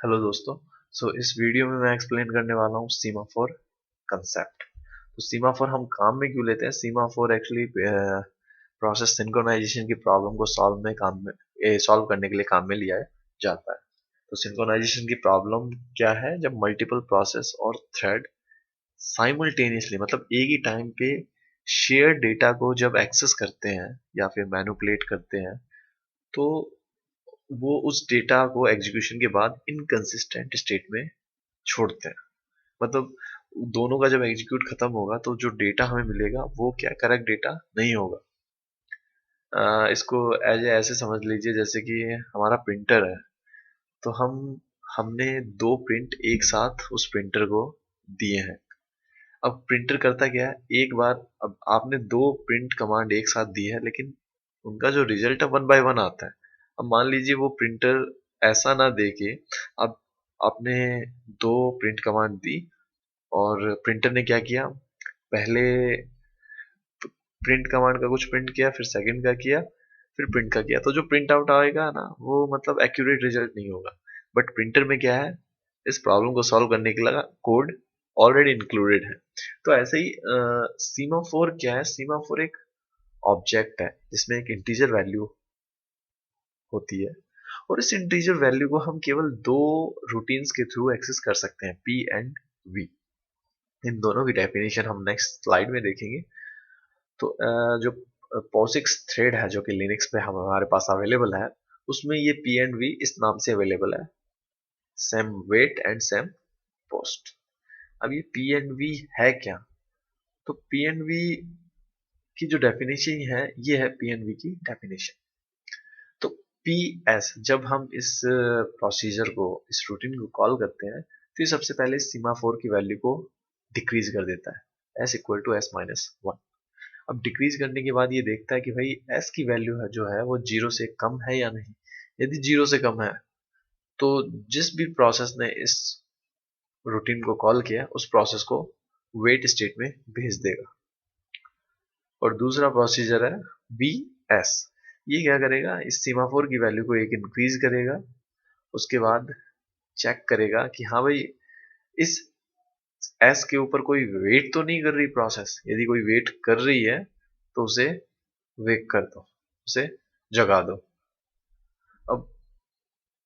Hello दोस्तों। इस video में मैं एक्सप्लेन करने वाला हूँ सीमाफोर कंसेप्ट। तो सीमाफोर हम काम में क्यों लेते हैं? सीमाफोर एक्चुअली प्रोसेस सिंक्रोनाइजेशन की प्रॉब्लम को सॉल्व करने के लिए काम में लिया जाता है। तो सिंक्रोनाइजेशन की प्रॉब्लम क्या है? जब मल्टीपल प्रोसेस और थ्रेड साइमल्टेनियसली मतलब एक ही टाइम पे शेयर डेटा को जब एक्सेस करते हैं या फिर मैनिपुलेट करते हैं, तो वो उस डेटा को एग्जीक्यूशन के बाद इनकंसिस्टेंट स्टेट में छोड़ते हैं। मतलब दोनों का जब एग्जीक्यूट खत्म होगा तो जो डेटा हमें मिलेगा वो क्या करेक्ट डेटा नहीं होगा। इसको ऐसे समझ लीजिए जैसे कि हमारा प्रिंटर है। तो हमने दो प्रिंट एक साथ उस प्रिंटर को दिए हैं। अब प्रिंटर करता क्या है, एक बार अब आपने दो प्रिंट कमांड एक साथ दी है, लेकिन उनका जो रिजल्ट है वन बाय वन आता है। अब मान लीजिए वो प्रिंटर ऐसा ना दे के, अब आपने दो प्रिंट कमांड दी और प्रिंटर ने क्या किया, पहले प्रिंट कमांड का कुछ प्रिंट किया, फिर सेकंड का किया, फिर प्रिंट का किया, तो जो प्रिंट आउट आएगा ना वो मतलब एक्यूरेट रिजल्ट नहीं होगा। बट प्रिंटर में क्या है, इस प्रॉब्लम को सॉल्व करने के लिए कोड ऑलरेडी इंक्लूडेड है। तो ऐसे ही सीमाफोर क्या है, सीमाफोर एक ऑब्जेक्ट है जिसमें एक इंटीजर वैल्यू होती है, और इस इंटीजर वैल्यू को हम केवल दो रूटीन्स के थ्रू एक्सेस कर सकते हैं, पी एंड वी। इन दोनों की डेफिनेशन हम नेक्स्ट स्लाइड में देखेंगे। तो जो POSIX थ्रेड है जो कि लिनक्स पे हमारे पास अवेलेबल है, उसमें ये पी एंड वी इस नाम से अवेलेबल है, same weight and same post. अब ये पी एंड वी है क्या? तो पी एंड वी की जो डेफिनेशन है, ये है पी एंड वी की डेफिनेशन। तो पी एस, जब हम इस प्रोसीजर को, इस रूटीन को कॉल करते हैं, तो ये सबसे पहले सीमाफोर की वैल्यू को डिक्रीज कर देता है, S equal to S minus one. अब डिक्रीज करने के बाद ये देखता है कि भाई एस की वैल्यू है जो है वो जीरो से कम है या नहीं। यदि जीरो से कम है तो जिस भी प्रोसेस ने इस रूटीन को कॉल किया उस प्रोसेस को वेट स्टेट में भेज देगा। और दूसरा प्रोसीजर है बी एस। ये क्या करेगा, इस सीमाफोर की वैल्यू को एक इंक्रीज करेगा, उसके बाद चेक करेगा कि हाँ भाई इस एस के ऊपर कोई वेट तो नहीं कर रही प्रोसेस। यदि कोई वेट कर रही है तो उसे वेक कर दो, उसे जगा दो। अब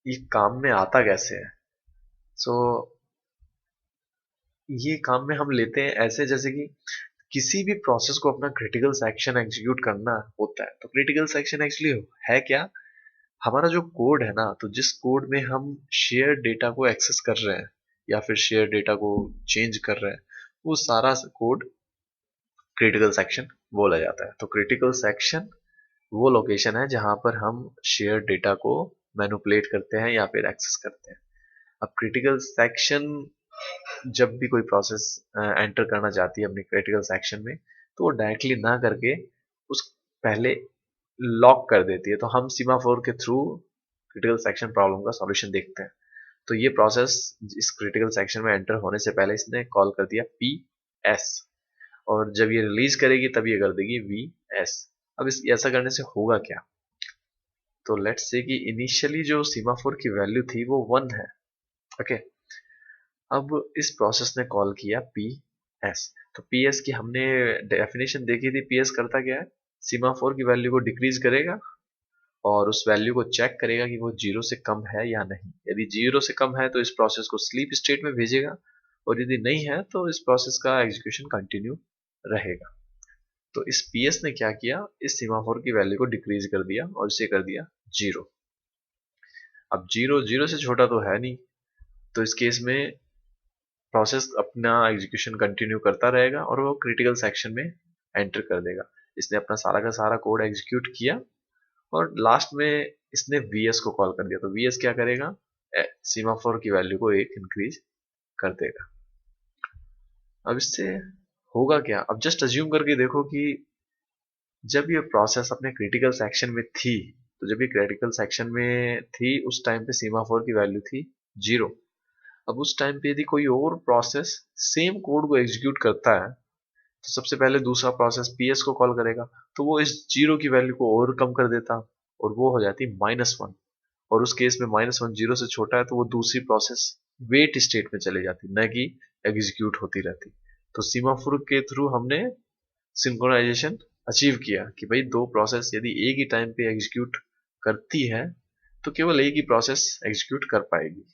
ये काम में आता कैसे है? सो ये काम में हम लेते हैं ऐसे, जैसे कि किसी भी प्रोसेस को अपना क्रिटिकल सेक्शन एग्जीक्यूट करना होता है। तो क्रिटिकल सेक्शन एक्चुअली है क्या? हमारा जो कोड है ना, तो जिस कोड में हम शेयर डेटा को एक्सेस कर रहे हैं या फिर शेयर डेटा को चेंज कर रहे हैं, वो सारा कोड क्रिटिकल सेक्शन बोला जाता है। तो क्रिटिकल सेक्शन वो लोकेशन है जहां पर हम शेयर डेटा को मैनिपुलेट करते हैं या फिर एक्सेस करते हैं। अब क्रिटिकल सेक्शन, जब भी कोई प्रोसेस एंटर करना चाहती है अपने क्रिटिकल सेक्शन में, तो वो डायरेक्टली ना करके उस पहले लॉक कर देती है। तो हम सीमाफोर के थ्रू क्रिटिकल सेक्शन प्रॉब्लम का सॉल्यूशन देखते हैं। तो ये प्रोसेस इस क्रिटिकल सेक्शन में एंटर होने से पहले इसने कॉल कर दिया पी एस, और जब ये रिलीज करेगी तब ये कर देगी वी एस। अब इस ऐसा करने से होगा क्या? तो लेट्स से कि इनिशियली जो सीमाफोर की वैल्यू थी वो वन है। ओके, अब इस प्रोसेस ने कॉल किया पी एस। तो पी एस की हमने डेफिनेशन देखी थी। पी एस करता क्या है, सीमाफोर की वैल्यू को डिक्रीज करेगा और उस वैल्यू को चेक करेगा कि वो जीरो से कम है या नहीं। यदि जीरो से कम है तो इस प्रोसेस को स्लीप स्टेट में भेजेगा, और यदि नहीं है तो इस प्रोसेस का एग्जीक्यूशन कंटिन्यू रहेगा। तो इस पीएस ने क्या किया, इस सीमाफोर की वैल्यू को डिक्रीज कर दिया और इसे कर दिया जीरो। अब जीरो जीरो से छोटा तो है नहीं, तो इस केस में प्रोसेस अपना एग्जीक्यूशन कंटिन्यू करता रहेगा और वो क्रिटिकल सेक्शन में एंटर कर देगा। इसने अपना सारा का सारा कोड एग्जीक्यूट किया और लास्ट में इसने वीएस को कॉल कर दिया। तो वीएस क्या करेगा, सीमाफोर की वैल्यू को एक इंक्रीज कर देगा। अब इससे होगा क्या, अब जस्ट अज्यूम करके देखो कि जब ये प्रोसेस अपने क्रिटिकल सेक्शन में थी, तो जब ये क्रिटिकल सेक्शन में थी उस टाइम पे सीमाफोर की वैल्यू थी जीरो। अब उस टाइम पे यदि कोई और प्रोसेस सेम कोड को एग्जीक्यूट करता है, तो सबसे पहले दूसरा प्रोसेस पीएस को कॉल करेगा, तो वो इस जीरो की वैल्यू को और कम कर देता और वो हो जाती माइनस वन। और उस केस में -1 0 से छोटा है तो वो दूसरी प्रोसेस वेट स्टेट में चली जाती, न कि एग्जीक्यूट होती रहती। तो सीमाफोर के थ्रू हमने सिंक्रोनाइजेशन अचीव किया कि भाई दो प्रोसेस यदि एक ही टाइम पे एग्जीक्यूट करती है तो केवल एक ही प्रोसेस एग्जीक्यूट कर पाएगी।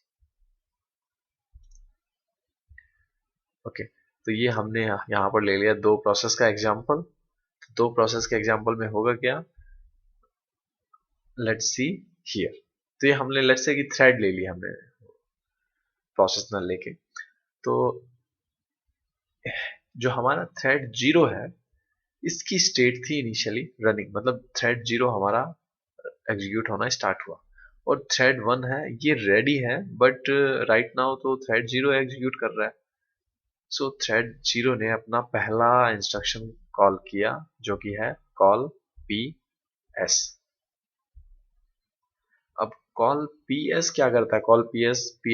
ओके, तो ये हमने यहाँ पर ले लिया दो प्रोसेस का एग्जांपल। दो प्रोसेस के एग्जांपल में होगा क्या, लेट्स सी हियर। तो ये हमने लेट्स से कि थ्रेड ले लिया हमने प्रोसेस न लेके, तो जो हमारा थ्रेड 0 है इसकी स्टेट थी इनिशियली रनिंग, मतलब थ्रेड 0 हमारा एग्जीक्यूट होना स्टार्ट हुआ, और थ्रेड 1 है ये रेडी है बट राइट नाउ तो थ्रेड 0 एग्जीक्यूट कर रहा है। सो थ्रेड 0 ने अपना पहला इंस्ट्रक्शन कॉल किया जो कि है कॉल पी एस। अब कॉल पी एस क्या करता है, कॉल पी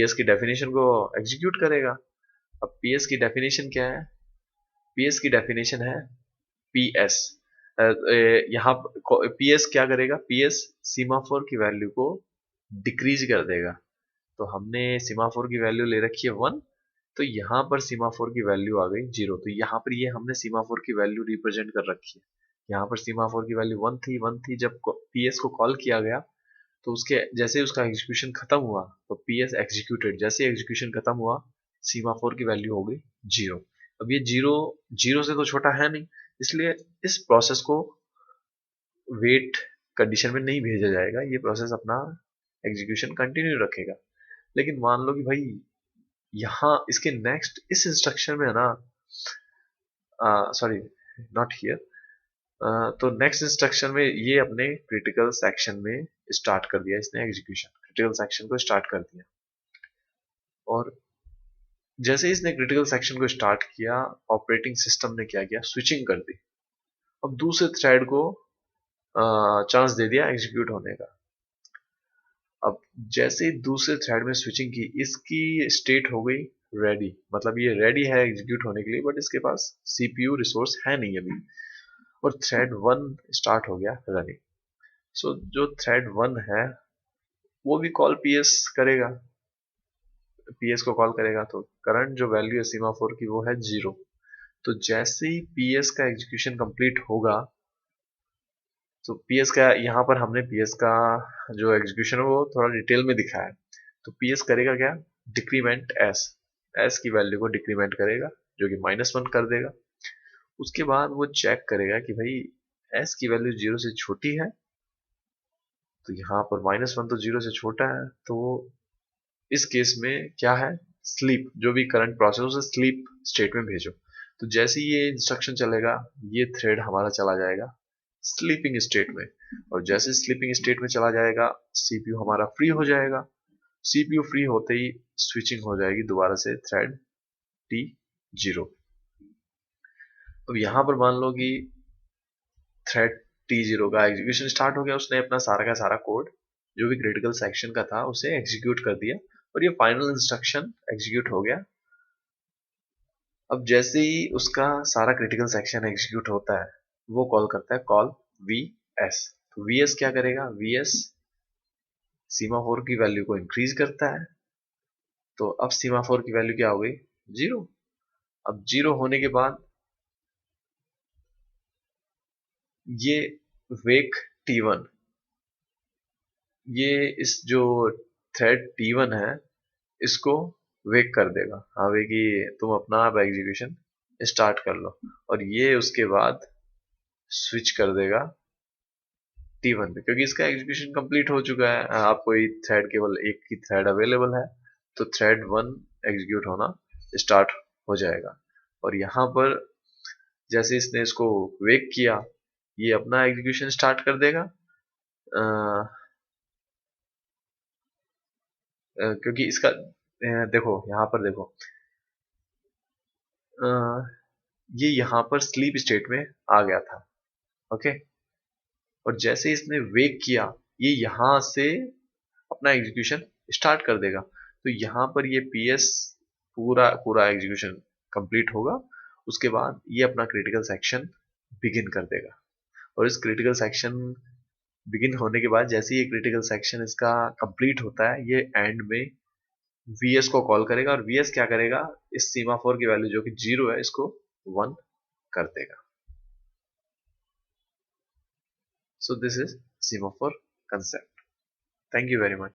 एस की डेफिनेशन को एग्जीक्यूट करेगा। अब पी एस की डेफिनेशन क्या है, पी एस की डेफिनेशन है पी एस, यहाँ पी एस क्या करेगा, पी एस सीमाफोर की वैल्यू को डिक्रीज कर देगा। तो हमने सीमाफोर की वैल्यू ले रखी है 1, तो यहाँ पर सीमाफोर की वैल्यू आ गई 0। तो यहाँ पर ये हमने सीमाफोर की वैल्यू रिप्रेजेंट कर रखी है। यहाँ पर सीमाफोर की वैल्यू 1 थी जब पी एस को कॉल किया गया, तो उसके जैसे ही उसका एग्जीक्यूशन खत्म हुआ तो पी एस एग्जीक्यूटेड, जैसे एग्जीक्यूशन खत्म हुआ सीमाफोर की वैल्यू हो गई 0। अब ये 0 से तो छोटा है नहीं, इसलिए इस प्रोसेस को वेट कंडीशन में नहीं भेजा जाएगा, ये प्रोसेस अपना एग्जीक्यूशन कंटिन्यू रखेगा। लेकिन मान लो कि भाई यहाँ इसके नेक्स्ट इस इंस्ट्रक्शन में है ना, सॉरी नॉट हियर, तो नेक्स्ट इंस्ट्रक्शन में ये अपने क्रिटिकल सेक्शन में स्टार्ट कर दिया, इसने एग्जीक्यूशन क्रिटिकल सेक्शन को स्टार्ट कर दिया। और जैसे इसने क्रिटिकल सेक्शन को स्टार्ट किया, ऑपरेटिंग सिस्टम ने क्या किया, स्विचिंग कर दी। अब दूसरे थ्रेड को चांस दे दिया एग्जीक्यूट होने का। अब जैसे ही दूसरे थ्रेड में स्विचिंग की, इसकी स्टेट हो गई रेडी, मतलब ये रेडी है एग्जीक्यूट होने के लिए, बट इसके पास सीपीयू रिसोर्स है नहीं अभी, और थ्रेड 1 स्टार्ट हो गया रनिंग। सो जो थ्रेड 1 है वो भी कॉल पीएस करेगा, पीएस को कॉल करेगा, तो करंट जो वैल्यू है सीमाफोर की वो है 0। तो जैसे ही पीएस का एग्जीक्यूशन कंप्लीट होगा, तो पीएस का यहाँ पर हमने पीएस का जो एग्जीक्यूशन है वो थोड़ा डिटेल में दिखाया है। तो पीएस करेगा क्या, डिक्रीमेंट एस, एस की वैल्यू को डिक्रीमेंट करेगा जो कि -1 कर देगा। उसके बाद वो चेक करेगा कि भाई एस की वैल्यू 0 से छोटी है, तो यहाँ पर -1 तो 0 से छोटा है, तो इस केस में क्या है, स्लीप, जो भी करंट प्रोसेस उसे स्लीप स्टेट में भेजो। तो जैसे ही ये इंस्ट्रक्शन चलेगा ये थ्रेड हमारा चला जाएगा स्लीपिंग स्टेट में, और जैसे स्लीपिंग स्टेट में चला जाएगा सीपीयू हमारा फ्री हो जाएगा। सीपीयू फ्री होते ही स्विचिंग हो जाएगी दोबारा से थ्रेड T0। अब यहाँ पर मान लो कि थ्रेड T0 का एग्जीक्यूशन स्टार्ट हो गया, उसने अपना सारा का सारा कोड जो भी क्रिटिकल सेक्शन का था उसे एग्जीक्यूट कर दिया, और ये फाइनल इंस्ट्रक्शन एग्जीक्यूट हो गया। अब जैसे ही उसका सारा क्रिटिकल सेक्शन एग्जीक्यूट होता है वो कॉल करता है कॉल VS। तो VS क्या करेगा, VS सीमाफोर की वैल्यू को इंक्रीज करता है। तो अब सीमाफोर की वैल्यू क्या हो गई, 0। अब 0 होने के बाद ये वेक T1, ये इस जो थ्रेड T1 है इसको वेक कर देगा, हाँ वे कि तुम अपना अब एग्जीक्यूशन स्टार्ट कर लो, और ये उसके बाद स्विच कर देगा T1 पे, क्योंकि इसका एग्जीक्यूशन कंप्लीट हो चुका है, आप कोई थ्रेड केवल एक ही थ्रेड अवेलेबल है, तो थ्रेड 1 एग्जीक्यूट होना स्टार्ट हो जाएगा। और यहाँ पर जैसे इसने इसको वेक किया ये अपना एग्जीक्यूशन स्टार्ट कर देगा, क्योंकि इसका देखो यहाँ पर देखो, अ, ये यहाँ पर स्लीप स्टेट में आ गया था, ओके। और जैसे इसने वेक किया ये यहाँ से अपना एग्जीक्यूशन स्टार्ट कर देगा, तो यहाँ पर ये पीएस पूरा पूरा एग्जीक्यूशन कंप्लीट होगा। उसके बाद ये अपना क्रिटिकल सेक्शन बिगिन कर देगा, और इस क्रिटिकल सेक्शन बिगिन होने के बाद जैसे ही ये क्रिटिकल सेक्शन इसका कंप्लीट होता है, ये एंड में वीएस को कॉल करेगा, और वीएस क्या करेगा, इस सीमाफोर की वैल्यू जो कि 0 है इसको 1 कर देगा. So this is semaphore concept. Thank you very much.